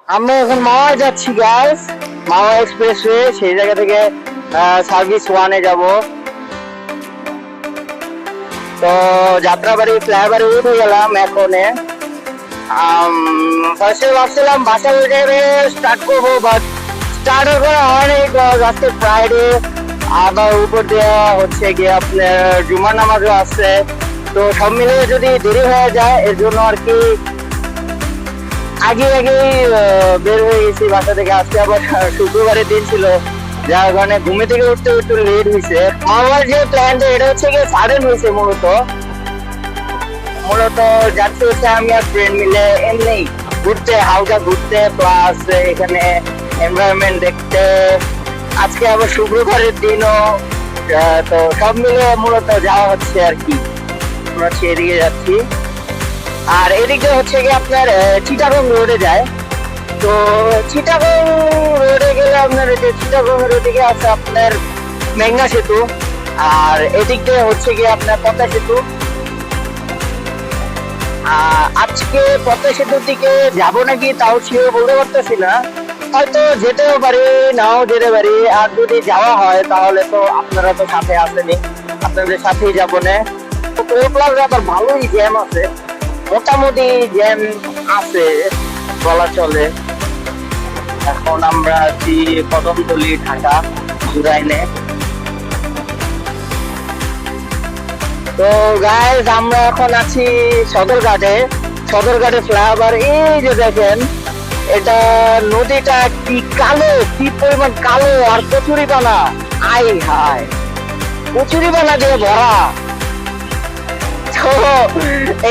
আমরা এখন মাওয়া যাচ্ছি গাইস, মাওয়া এক্সপ্রেসওয়ে। সেই জায়গা থেকে সার্ভিস ওয়ানে যাব। তো যাত্রাবাড়ি ফ্লাইওভারে উঠে গেলাম এখনে। ফার্স্টে ভাবছিলাম বাসা উঠে স্টার্ট করবো, বাট স্টার্ট করা হয়নি। আজকে ফ্রাইডে, আবার উপর দেওয়া হচ্ছে গিয়ে আপনার জুমার নামাজও আছে। তো সব মিলিয়ে যদি দেরি হয়ে যায়, এর জন্য আর কি আগে বের হয়ে গেছি বাসা থেকে। আজকে আবার শুক্রবারের দিন ছিল, যার কারণে ঘুমে থেকে উঠতে একটু লেট হয়েছে। আমার যে প্ল্যানটা এটা হচ্ছে গিয়ে সাডেন হয়েছে। মূলত যাচ্ছি হচ্ছে আমি আর ফ্রেন্ড মিলে এমনি ঘুরতে, হালকা ঘুরতে, প্লাস এখানে এনভায়রনমেন্ট দেখতে। আজকে আবার শুক্রবারের দিনও, তো সব মিলে মূলত যাওয়া হচ্ছে আর কি। আমরা হচ্ছে এদিকে যাচ্ছি, আর এদিকে হচ্ছে কি আপনার চিটাগং রোডে যায়। তো চিটাগং রোডে গেলে আপনার চিটাগং এর ওদিকে আছে আপনার মেঘনা সেতু, আর এদিকে হচ্ছে কি আপনার পদ্মা সেতু। আজকে পদ্মা সেতুর দিকে যাবো নাকি তাও শিওর বলতে পারতেছি না। হয়তো যেতেও পারি, নাও যেতে পারি। আর যদি যাওয়া হয় তাহলে তো আপনারা তো সাথে আসেনি, আপনাদের সাথেই যাবো না। টোল প্লাজা আবার ভালোই জ্যাম আছে, মোটামুটি জ্যাম আছে বলা চলে। এখন আমরা আছি কদমতলী, ঢাকা জুরাইনে। তো গাইস আমরা এখন আছি সদরঘাটে। সদরঘাটে ফ্লাইওভার, এই যে দেখেন এটা নদীটা কি কালো, কি পরিমাণ কালো, আর কচুরিপানা, আই হায় কচুরিপানা দিয়ে ভরা। তো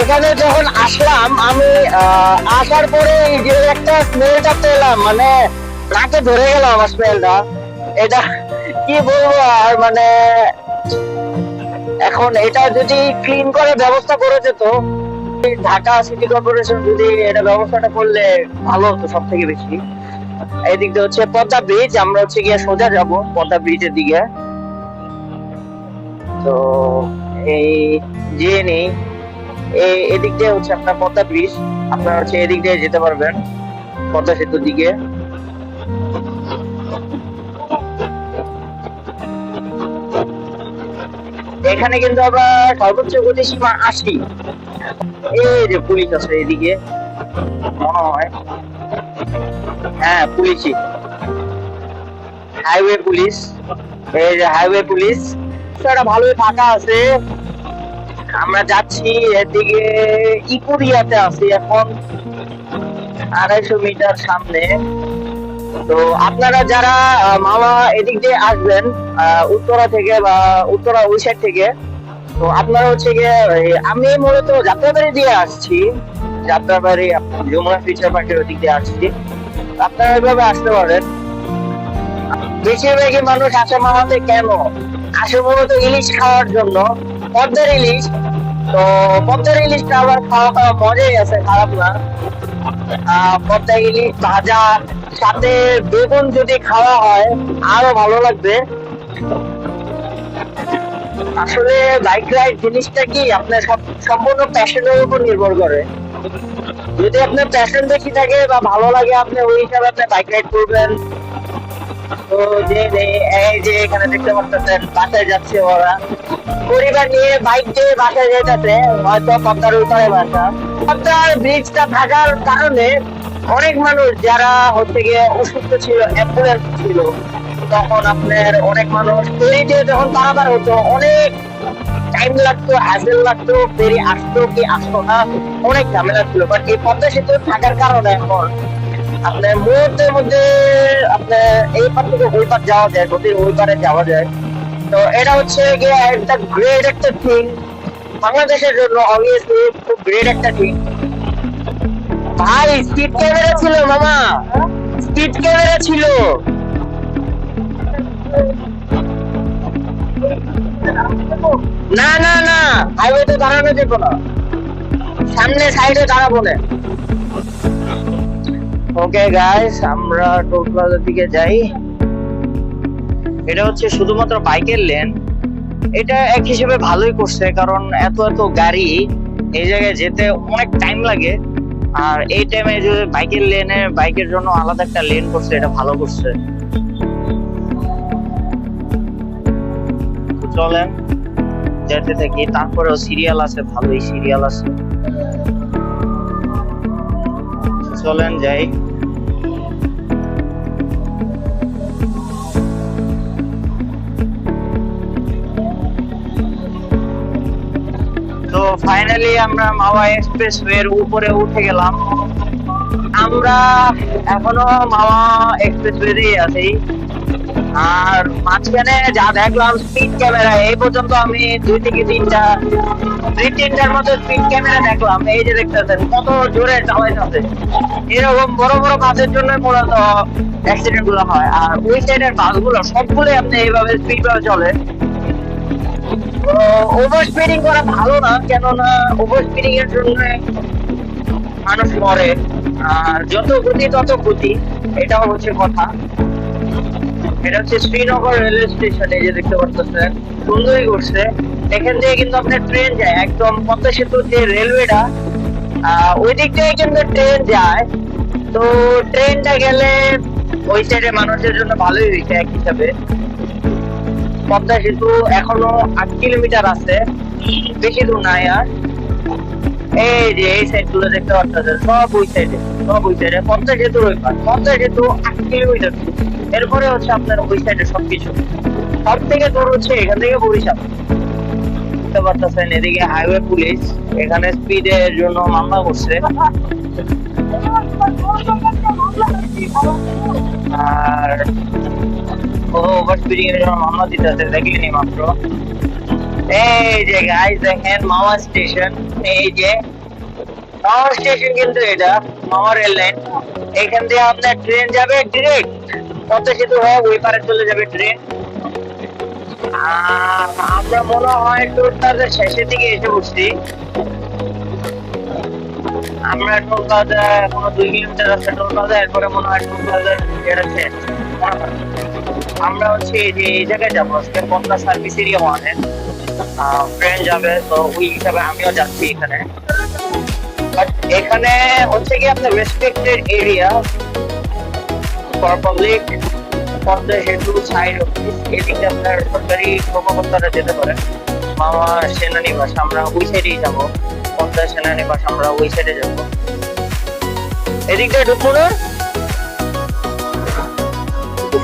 এখানে যখন আসলাম আমি, আসার পরে যে একটা স্মেলটা পেলাম, মানে নাকে ধরে গেল আমার স্মেলটা। এটা কি বলবো আর, মানে এখন এটা যদি ক্লিন করে ব্যবস্থা করে যেত ঢাকা সিটি কর্পোরেশন, যদি এটা ব্যবস্থাটা করলে ভালো হতো সব থেকে বেশি। এদিক দিয়ে হচ্ছে পদ্মা ব্রিজ, আমরা হচ্ছে গিয়ে সোজা যাব পদ্মা ব্রিজের দিকে। তো এই যে নেই, এদিক দিয়ে হচ্ছে আপনার পদ্মা ব্রিজ, আপনারা হচ্ছে এদিক দিয়ে যেতে পারবেন পদ্মা সেতুর দিকে। এখানে কিন্তু আমরা সর্বোচ্চ গতি সীমা 80। এই যে পুলিশ আছে এদিকে মনে হয়, হ্যাঁ পুলিশই, হাইওয়ে পুলিশ। এই যে হাইওয়ে পুলিশ, এটা ভালোই ফাঁকা আছে। আমরা যাচ্ছি এদিকে, ইকুরিয়াতে আছি এখন 250 মিটার সামনে। তো আপনারা যারা মাওয়া এদিক দিয়ে আসবেন উত্তরা থেকে বা উত্তরা ওই সাইড থেকে, তো আপনারা হচ্ছে গিয়ে, আমি মূলত যাত্রাবাড়ি দিয়ে আসছি, যাত্রাবাড়ি যমুনা ফিচার পার্কের ওদিক দিয়ে আসছি। আপনারা ওইভাবে আসতে পারেন। বেশিরভাগই মানুষ আসে মাওয়াতে কেন আসে, মূলত ইলিশ খাওয়ার জন্য, পদ্মার ইলিশ। তো পদ্মার ইলিশটা আবার খাওয়া মজাই আছে, খারাপ না। পদ্মা ইলিশ ভাজা সাথে বেগুন যদি খাওয়া হয় আরো ভালো লাগবে। আসলে বাইক রাইড জিনিসটা কি আপনার সম্পূর্ণ প্যাশনের উপর নির্ভর করে। যদি আপনার প্যাশন বেশি থাকে বা ভালো লাগে, আপনি ওই হিসাবে আপনি বাইক রাইড করবেন। তো এই যে এখানে দেখতে পাচ্ছেন বাসায় যাচ্ছে ওরা, পরিবার নিয়ে বাইক দিয়ে বাসায় যেতেছে, হয়তো পদ্মার উপরে বাসা। পদ্মার ব্রিজটা থাকার কারণে অনেক মানুষ যারা হচ্ছে গিয়ে অসুস্থ ছিল, অ্যাম্বুলেন্স ছিল, তখন আপনার অনেক মানুষ ফেরিতে যখন পারাপার হতো অনেক টাইম লাগতো, হ্যাসেল লাগতো, ফেরি আসতো কি আসতো না, অনেক ঝামেলা ছিল। বাট এই পদ্মা সেতু থাকার কারণে এখন আপনার মুহূর্তের মধ্যে আপনার এই পার থেকে ওই পার যাওয়া যায়, নদীর ওই পারে যাওয়া যায়। তো এটা হচ্ছে গিয়ে একটা গ্রেট একটা থিং বাংলাদেশের জন্য, অবভিয়াসলি খুব গ্রেট একটা থিং। ভাই স্পিড ক্যামেরা ছিল মামা, স্পিড ক্যামেরা ছিল। না না না, হাইওয়েতে দাঁড়ানো যেত না, সামনে সাইডে দাঁড়াবো না। ওকে গাইস, আমরা টোল প্লাজার দিকে যাই। এটা হচ্ছে শুধুমাত্র বাইকের লেন। এটা এক হিসেবে ভালোই করছে, কারণ এত এত গাড়ি এই জায়গায় যেতে অনেক টাইম লাগে। আর এই টাইমে যে বাইকের জন্য আলাদা একটা লেন করছে, এটা ভালো করছে। চলেন যেতে থাকি, তারপরেও সিরিয়াল আছে, ভালোই সিরিয়াল আছে। চলেন যাই। তো ফাইনালি আমরা মাওয়া এক্সপ্রেসওয়ে এর উপরে উঠে গেলাম। আমরা এখনো মাওয়া এক্সপ্রেসওয়ে আছি। আর মাঝখানে যা দেখলাম স্পিড ক্যামেরা, এই পর্যন্ত আমি দুই তিনটার মতো স্পিড ক্যামেরা দেখলাম। এই যে দেখতেছেন কত জোরে চালাইতেছে। এরকম বড় বড় বাসের জন্য মূলত অ্যাক্সিডেন্ট গুলো হয়। আর ওই সাইডের বাসগুলো সবগুলোই আপনি এইভাবে স্পিড ভাবে চলে। ওভার স্পিডিং করা ভালো না, কেননা ওভার স্পিডিং এর জন্য মানুষ মরে। আর যত গতি তত ক্ষতি, এটাও হচ্ছে কথা। এটা হচ্ছে শ্রীনগর রেলওয়ে স্টেশন, এই যে দেখতে পাচ্ছেন সুন্দরই করছে। এখান থেকে কিন্তু আপনার ট্রেন যায় একদম পদ্মা সেতুর যে রেলওয়েটা, ওই দিক থেকে কিন্তু ট্রেন যায়। তো ট্রেনটা গেলে ওই সাইডে মানুষের জন্য ভালোই হয়েছে এক হিসাবে। পদ্মা সেতু এখনো 8 কিলোমিটার আছে, বেশি দূর নাই আর। এই যে এই সাইড গুলো দেখতে পাচ্ছেন সব ওই সাইডে পদ্মা সেতুর ওই পার। পদ্মা সেতু 8 কিলোমিটার, এরপরে হচ্ছে আপনার ওই সাইডে সবকিছু। সব থেকে দূর হচ্ছে এখান থেকে বরিশাল। বুঝতে পারতেছেন, এদিকে হাইওয়ে পুলিশ এখানে স্পিডের জন্য মামলা করছে। আর ওভার স্পিডিং এর জন্য মামলা দিতেছে, দেখলেনি মাত্র। এই যে গাইস দেখেন মাওয়া স্টেশন, এই যে মাওয়া স্টেশন, কিন্তু এটা মাওয়া রেল লাইন। এখান দিয়ে আপনার ট্রেন যাবে ডিরেক্ট পদ্মা সেতু হয়ে ওই পারে চলে যাবে ট্রেন। আমরা মনে হয় টোল প্লাজার শেষের দিকে এসে বসছি। আমরা টোল প্লাজা এখনো 2 কিলোমিটার আছে টোল প্লাজা, এরপরে মনে হয় টোল প্লাজার যেটা শেষ। আমরা হচ্ছে এই জায়গায় যাবো আজকে, পদ্মা সার্ভিস এরিয়া 1-এ ট্রেন যাবে। তো ওই হিসাবে আমিও যাচ্ছি এখানে। বাট এখানে হচ্ছে কি আপনার respected area for public. Padma সেতু সাইড অফিস, এদিকে আপনার সরকারি কর্মকর্তারা যেতে পারে। মাওয়া সেনানিবাস আমরা ওই সাইডেই যাবো। পদ্মা সেনানিবাস আমরা ওই সাইডে যাবো। এদিক দিয়ে ঢুকবো না,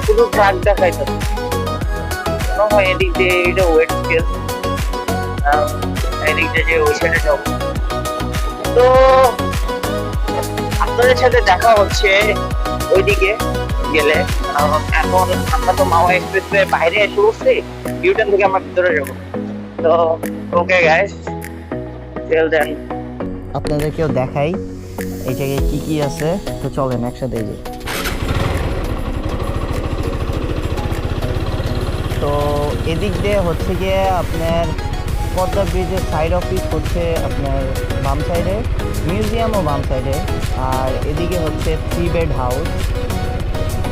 শুধু ট্রাক দেখাইতে হয়। এদিক দিয়ে এটা ওয়েট স্কেল, এদিক দিয়ে যে ওই সাইডে যাবো। তো আপনাদের সাথে দেখা হচ্ছে ওইদিকে গেলে। এখন আমরা তো মাওয়া এক্সপ্রেসওয়ে বাইরে এসে বসছি, ইউটার্ন থেকে আমরা ভিতরে যাবো। তো ওকে গাইস, টিল দেন আপনাদেরকেও দেখাই এই জায়গায় কি কি আছে। তো চলেন একসাথে যাই। তো এদিক দিয়ে হচ্ছে গিয়ে আপনার পদ্মা ব্রিজের সাইড অফিস হচ্ছে আপনার বাম সাইডে, মিউজিয়ামও বাম সাইডে। আর এদিকে হচ্ছে 3 বেড হাউস।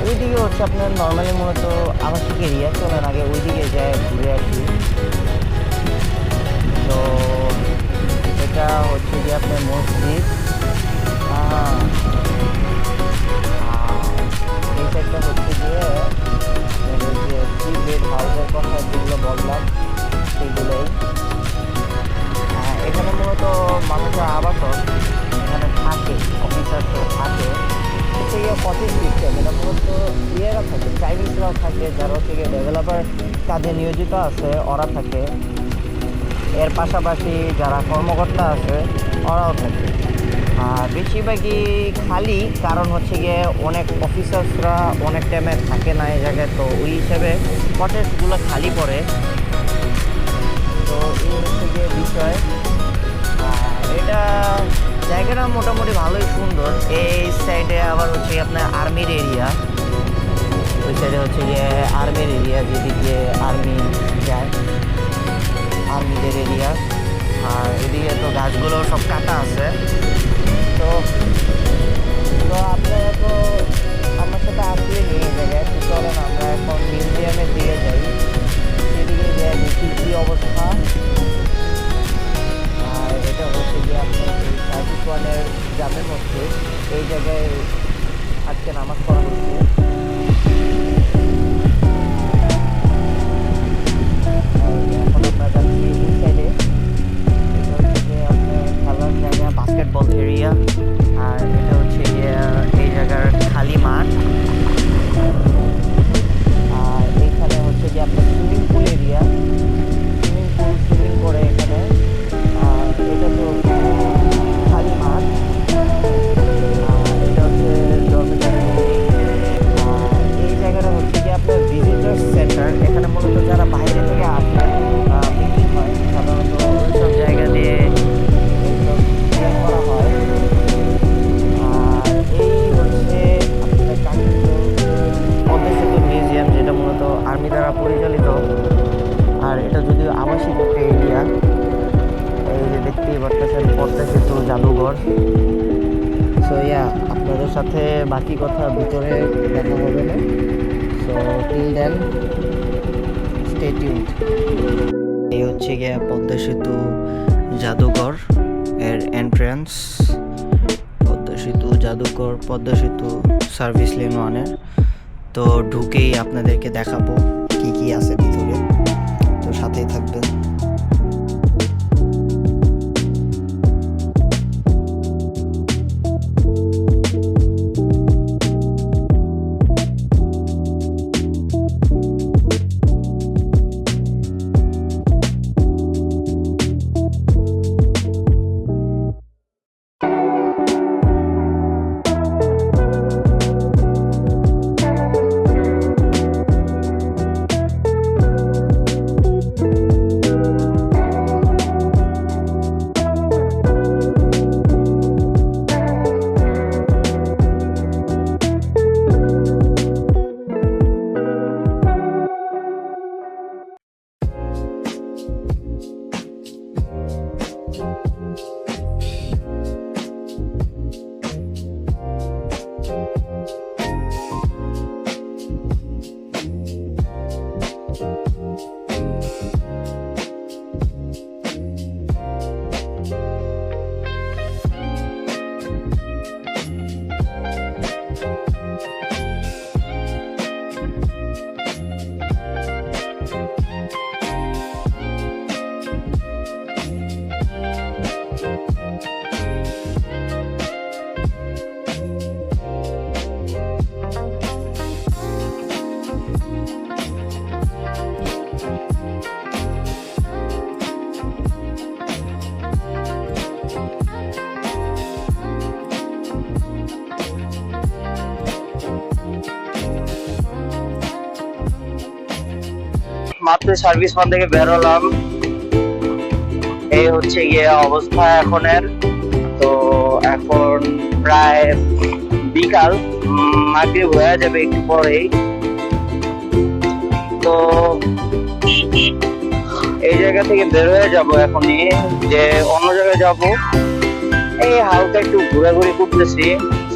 ওইদিকে হচ্ছে আপনার নর্মালি মূলত আবাসিক এরিয়া। চলেন আগে ওইদিকে যায় ঘুরে আসি। তো এটা হচ্ছে গিয়ে আপনার মসজিদ। এই সাইডটা হচ্ছে গিয়ে যে 3 বেড হাউসের কথা যেগুলো বললাম সেগুলোই। এখানে মূলত মানুষের আবাসন, এখানে থাকে অফিসার থাকে। হচ্ছে গিয়ে কটেজ সিস্টেম, এটা মূলত ইয়েরা থাকে, চাইনিজরাও থাকে, যারা হচ্ছে গিয়ে ডেভেলপার কাজে নিয়োজিত আছে ওরা থাকে। এর পাশাপাশি যারা কর্মকর্তা আছে ওরাও থাকে। আর বেশিরভাগই খালি, কারণ হচ্ছে গিয়ে অনেক অফিসার্সরা অনেক টাইমে থাকে না এই জায়গায়। তো ওই হিসেবে কটেজগুলো খালি পড়ে। তো এই হচ্ছে গিয়ে বিষয়। এটা জায়গাটা মোটামুটি ভালোই সুন্দর। এই সাইডে আবার হচ্ছে আপনার আর্মির এরিয়া, ওই সাইডে হচ্ছে গিয়ে আর্মির এরিয়া, যেদিকে আর্মি যায়, আর্মিদের এরিয়া। আর এদিকে তো গাছগুলো সব কাটা আছে। তো তো আপনারা তো আমার সাথে আসলে নিয়ে জায়গায়। তো চলেন আমরা এখন মিউজিয়ামের দিকে যাই, সেদিকে যাই দেখি কী অবস্থা। আর এটা হচ্ছে গিয়ে আপনার সার্ভিস ওয়ানের জামে মসজিদ। সাথে বাকি কথা ভিতরে দেখা হবে না। So till then stay tuned. এই হচ্ছে গিয়ে পদ্মা সেতু জাদুঘর এর এন্ট্রান্স। পদ্মা সেতু জাদুঘর, পদ্মা সেতু সার্ভিস লেন 1-এর। তো ঢুকেই আপনাদেরকে দেখাবো কি কি আছে ভিতরে, তো সাথেই থাকবেন। মাত্র সার্ভিস ওয়ান থেকে বেরোলাম, এই হচ্ছে গিয়ে অবস্থা এখনের। তো এখন প্রায় বিকাল, মাগরিব হয়ে যাবে একটু পরেই। তো এই জায়গা থেকে বের হয়ে যাব এখনই, যে অন্য জায়গায় যাব। এই হালকা একটু ঘোরাঘুরি করতেছি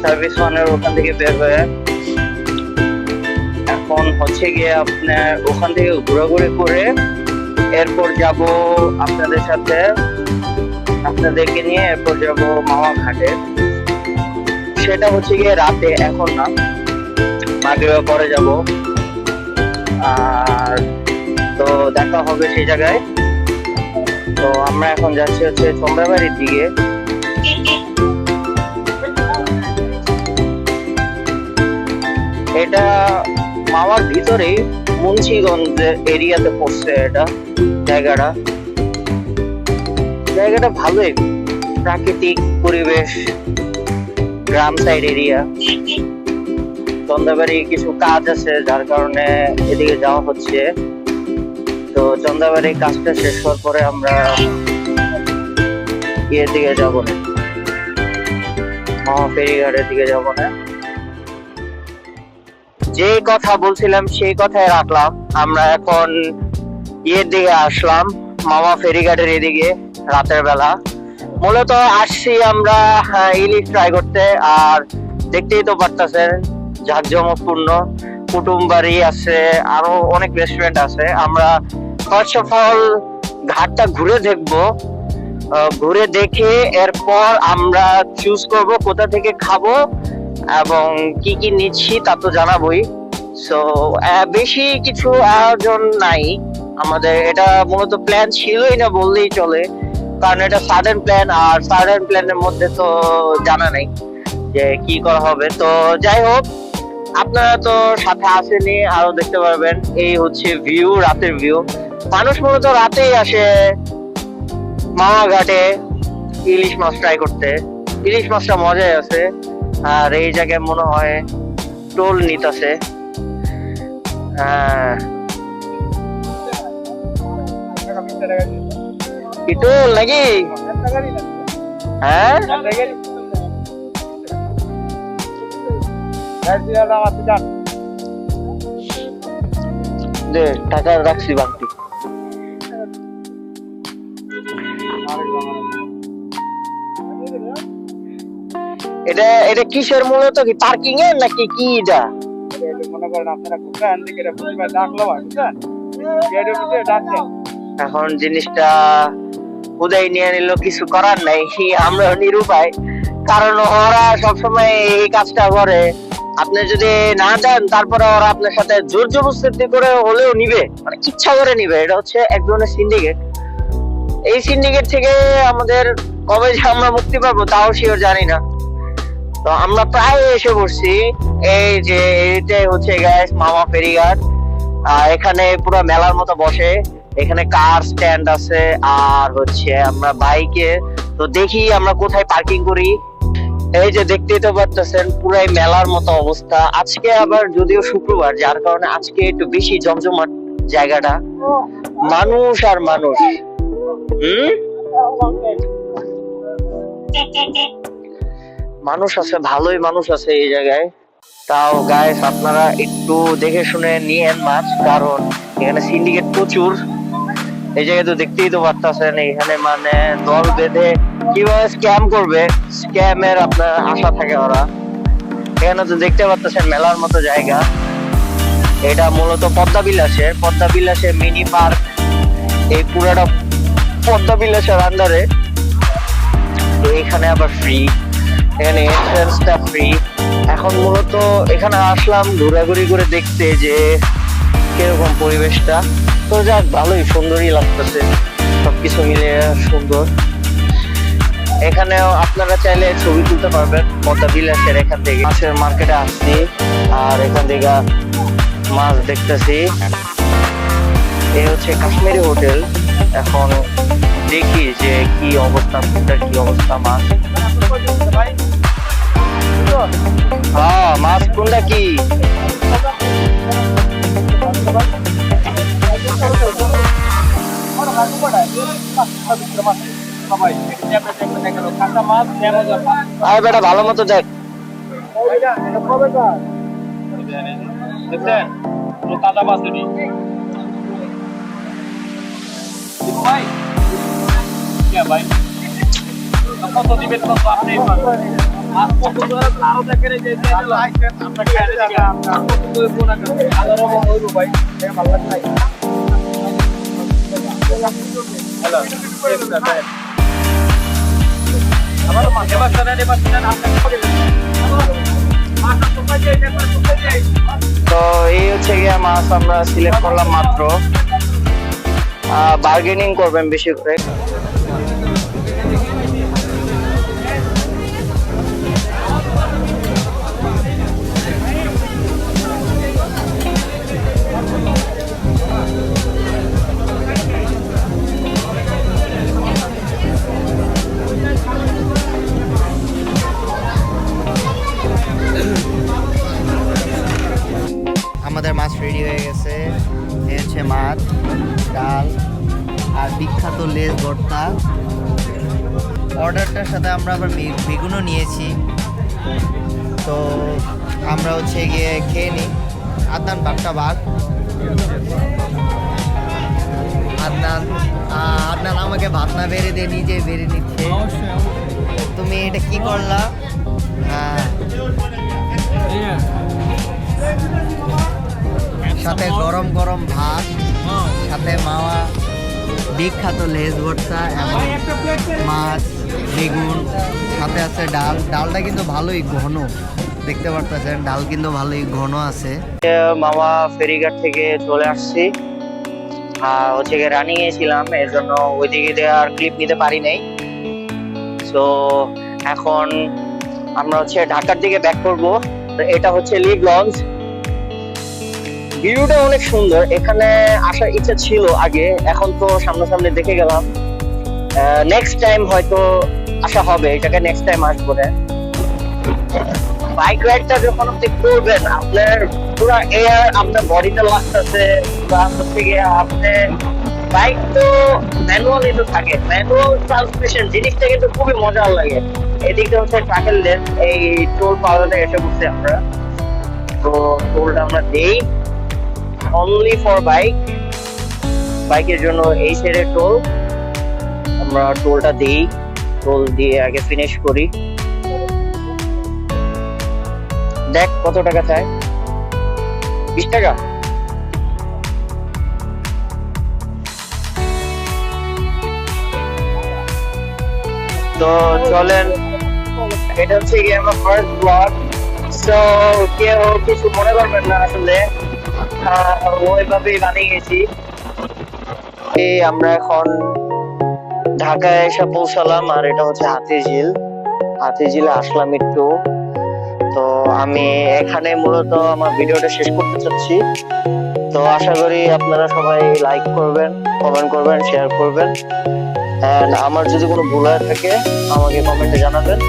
সার্ভিস ওয়ানের ওখান থেকে বের হয়ে। এখন হচ্ছে গিয়ে আপনার ওখান থেকে ঘোরাঘুরি করে এরপর যাব আপনাদের সাথে, আপনাদেরকে নিয়ে এরপর যাব মাওয়া ঘাটে। সেটা হচ্ছে গিয়ে রাতে, এখন না, মাগরিবের পরে যাব। আর তো দেখা হবে সেই জায়গায়। তো আমরা এখন যাচ্ছি হচ্ছে চন্দ্রাবাড়ির দিকে। এটা মাওয়ার ভিতরেই মুন্সিগঞ্জ এরিয়াতে পড়ছে এটা জায়গাটা ভালোই, প্রাকৃতিক পরিবেশ, গ্রাম সাইড এরিয়া। চন্দ্রাবাড়ি কিছু কাজ আছে যার কারণে এদিকে যাওয়া হচ্ছে। তো চন্দ্রাবাড়ির কাজটা শেষ হওয়ার পরে আমরা ইয়ের দিকে যাব না, মাওয়া ফেরিঘাটের দিকে যাব না। যে কথা বলছিলাম সেই কথাই রাখলাম। আমরা এখন ইয়ের দিকে আসলাম, মাওয়া ফেরিঘাটের এদিকে রাতের বেলা। মূলত আসছি আমরা ইলিশ ট্রাই করতে। আর দেখতেই তো পারতেছেন জাঁকজমকপূর্ণ কুটুম বাড়ি আছে, আরো অনেক রেস্টুরেন্ট আছে। আমরা ফার্স্ট অফ অল ঘাটটা ঘুরে দেখবো, ঘুরে দেখে এরপর আমরা চুজ করব কোথা থেকে খাবো এবং কি কি নিচ্ছি তা তো জানাবোই। সো বেশি কিছু আয়োজন নাই আমাদের, এটা মূলত প্ল্যান ছিলই না বললেই চলে, কারণ এটা সাডেন প্ল্যান। আর সাডেন প্ল্যানের মধ্যে তো জানা নেই যে কি করা হবে। তো যাই হোক, আপনারা তো সাথে আসেনি, আরো দেখতে পারবেন। এই হচ্ছে ভিউ, রাতের ভিউ। মানুষ মূলত রাতেই আসে মাওয়া ঘাটে ইলিশ মাছ ট্রাই করতে। ইলিশ মাছটা মজাই আছে। আর এই জায়গায় মনে হয় টোল নিতেছে। কি টোল নাকি? হ্যাঁ, টাকা রাখছি বাকি। এটা এটা কিসের মূলত কি পার্কিং এর নাকি কি এটা? মনে করেন আপনারা ঘুরবেন দিকে এটা বুঝবেন ডাকলো হয় বুঝছেন গেটের ভিতরে ডাকছেন এখন জিনিসটা উদয় নিয়ে নিল, কিছু করার নাই, আমরা নিরুপায়। কারণ ওরা সবসময় এই কাজটা করে, আপনি যদি না দেন তারপরে ওরা আপনার সাথে জোর জবরদস্তি করে হলেও নিবে, মানে ইচ্ছা করে নিবে। এটা হচ্ছে এক ধরনের সিন্ডিকেট। এই সিন্ডিকেট থেকে আমাদের কবে যে আমরা মুক্তি পাবো তাও শিওর জানি না। তো আমরা প্রায় এসে পড়ছি। এই যে এইটাই হচ্ছে গ্যাস মামা ফেরিঘাট। এখানে পুরো মেলার মতো বসে, এখানে কার স্ট্যান্ড আছে আর হচ্ছে আমরা বাইকে। তো দেখি আমরা কোথায় পার্কিং করি। এই যে দেখতেই তো পারতেছেন পুরাই মেলার মতো অবস্থা। আজকে আবার যদিও শুক্রবার, যার কারণে আজকে একটু বেশি জমজমাট জায়গাটা, মানুষ আর মানুষ। মানুষ আছে, ভালোই মানুষ আছে এই জায়গায়। তাও গাইস আপনারা একটু দেখে শুনে নিয়েন মাছ, কারণ এখানে সিন্ডিকেট প্রচুর। এই জায়গায় তো দেখতেই তো পারতেছেন, এখানে মানে দল বেঁধে কিভাবে স্ক্যাম করবে, স্ক্যামের আপনার আশা থাকে ওরা। এখানে তো দেখতে পারতেছেন মেলার মতো জায়গা। এটা মূলত পদ্মা বিলাসের মিনি পার্ক। এই পুরাটা পদ্মা বিলাসের আন্ডারে। তো এখানে আবার ফ্রি, এখানে এন্ট্রান্সটা ফ্রি। এখন মূলত এখানে আসলাম ঘোরাঘুরি করে দেখতে যে কিরকম পরিবেশটা। তো যাক, ভালোই সুন্দরই লাগতেছে, সবকিছু মিলে সুন্দর। এখানেও আপনারা চাইলে ছবি তুলতে পারবেন পদ্মা বিলাসের এখান থেকে। মাছের মার্কেটে আসছি আর এখান থেকে মাছ দেখতেছি। এই হচ্ছে কাশ্মীরি হোটেল। এখন দেখি যে কি অবস্থা, কি অবস্থা মাছ। হ্যাঁ, মাছ কোনটা কি? আরে বেটা ভালো মতো দেখ। দেখছেন তাজা মাছ এটি ভাই, ভাই কত দিবেন কত আপনি মাছ কত আরো দেখেন যে আমরা খেয়ে যাবে আমরা কত কোনা করে আলাদা হইব ভাই ভালো লাগে হ্যালো আমার মাছ বাসা না বাসা না আপনি করে মাছ তো পাই যায় না তো পাই যায়। তো এই হচ্ছে গিয়া মাছ আমরা সিলেক্ট করলাম মাত্র। বার্গেনিং করবেন বেশি করে। আমাদের মাছ রেডি হয়ে গেছে। এই হচ্ছে মাছ, ডাল আর বিখ্যাত লেজ ভর্তা। অর্ডারটার সাথে আমরা আবার বেগুনও নিয়েছি। তো আমরা হচ্ছে গিয়ে খেয়ে নিই। আদনান বাট্টা ভাত। আদনান আমাকে ভাত না বেড়ে দিয়ে নিজে বেড়ে নিচ্ছে। তুমি এটা কি করলা? হ্যাঁ, সাথে গরম গরম ভাত, সাথে মাওয়া বিখ্যাত লেজ ভর্তা এবং মাছ, বেগুন, সাথে আছে ডাল। ডালটা কিন্তু ভালোই ঘন, দেখতে পারতেছেন ডাল কিন্তু ভালোই ঘন আছে। মামা ফেরিঘাট থেকে চলে আসছি। হচ্ছে গিয়ে রানিং এ ছিলাম, এর জন্য ওইদিকে আর ক্লিপ নিতে পারি নাই। তো এখন আমরা হচ্ছে ঢাকার দিকে ব্যাক করবো। তো এটা হচ্ছে লিভ লঞ্চ। ভিউটা অনেক সুন্দর, এখানে আসার ইচ্ছা ছিল আগে, এখন তো সামনাসামনি দেখে গেলাম। নেক্সট টাইম হয়তো আসা হবে, এটাকে নেক্সট টাইম আসবো না। বাইক রাইডটা যখন আপনি করবেন, আপনার পুরো এয়ার আপনার বডিতে লাগতেছে। থেকে আপনি বাইক তো ম্যানুয়ালি তো থাকে, ম্যানুয়াল ট্রান্সমিশন জিনিসটা কিন্তু খুবই মজার লাগে। এদিকে হচ্ছে ট্রাকের লেন, এই টোল প্লাজাতে এসে বসছি আমরা। তো টোলটা আমরা দেই অনলি ফর বাইক, বাইকের জন্য এই সাইডের টোল আমরা টোলটা দিই। টোল দিয়ে আগে ফিনিশ করি। দেখ কত টাকা চায়, 20 টাকা। তো চলেন, এটা হচ্ছে গিয়ে আমার ফার্স্ট ব্লগ। সো কেউ কিছু মনে করবেন না, আসলে ওইভাবেই বানিয়ে গেছি। এই আমরা এখন ঢাকায় এসে পৌঁছালাম, আর এটা হচ্ছে হাতিঝিল। হাতিঝিলে আসলাম একটু। তো আমি এখানে মূলত আমার ভিডিওটা শেষ করতে চাচ্ছি। তো আশা করি আপনারা সবাই লাইক করবেন, কমেন্ট করবেন, শেয়ার করবেন। এন্ড আমার যদি কোনো ভুল হয়ে থাকে আমাকে কমেন্টে জানাবেন।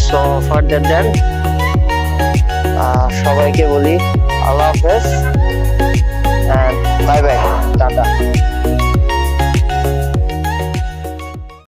সো ফার্দার দেন সবাইকে বলি আল্লাহ হাফেজ, বাই বাই, টাটা।